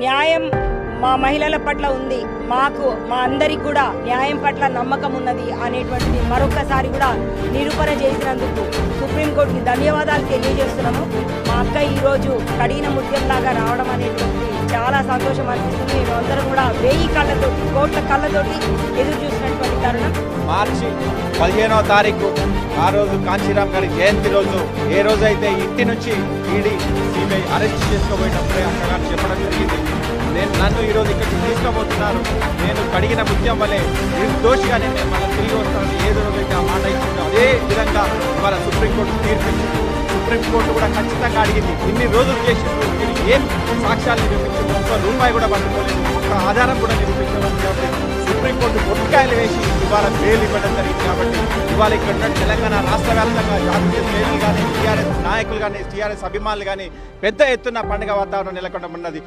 న్యాయం మా మహిళల పట్ల ఉంది, మాకు మా అందరికి కూడా న్యాయం పట్ల నమ్మకం ఉన్నది అనేటువంటిది మరొకసారి కూడా నిరూపణ చేసినందుకు సుప్రీంకోర్టుకి ధన్యవాదాలు తెలియజేస్తున్నాము. మా అక్క ఈరోజు కడిగిన ముత్యంలాగా రావడం అనేటువంటిది చాలా సంతోషం అనిపిస్తుంది. మేము అందరం కూడా 1000 కళ్ళతోటి, కోట్ల కళ్ళతోటి ఎదురు చూసినటువంటి తరుణం. మార్చి 15వ తారీఖు ఆ రోజు కాంచీరామ్ గారి జయంతి రోజు ఏ రోజైతే ఇంటి నుంచి ఈడీ సిబిఐ అరెస్ట్ చేసుకోబోయినప్పుడే అక్కగారు చెప్పడం జరిగింది, నన్ను ఈరోజు ఇక్కడికి తీసుకుపోతున్నారు, నేను కడిగిన ముత్యం వల్లే నిర్దోషిగానే నేను మళ్ళీ తిరిగి వస్తానని ఏదో రోజైతే ఆ మాట ఇచ్చిందో అదే విధంగా ఇవాళ సుప్రీంకోర్టు తీర్పిచ్చింది. సుప్రీంకోర్టు కూడా ఖచ్చితంగా అడిగింది, ఇన్ని రోజులు చేసినప్పుడు మీరు ఏం సాక్ష్యాలు నిరూపించారు, ఒక్క రూపాయి కూడా పట్టుకోలేదు, ఒక్క ఆధారం కూడా నిరూపించలేదు కాబట్టి సుప్రీంకోర్టు పొట్టికాయలు వేసి ఇవాళ బెయిల్ ఇవ్వడం జరిగింది. కాబట్టి ఇవాళ ఇక్కడ ఉన్న తెలంగాణ రాష్ట్ర వ్యాప్తంగా జాతీయ శ్రేణులు కానీ, టీఆర్ఎస్ నాయకులు కానీ, టీఆర్ఎస్ అభిమానులు కానీ పెద్ద ఎత్తున పండుగ వాతావరణం నెలకొండ ఉన్నది.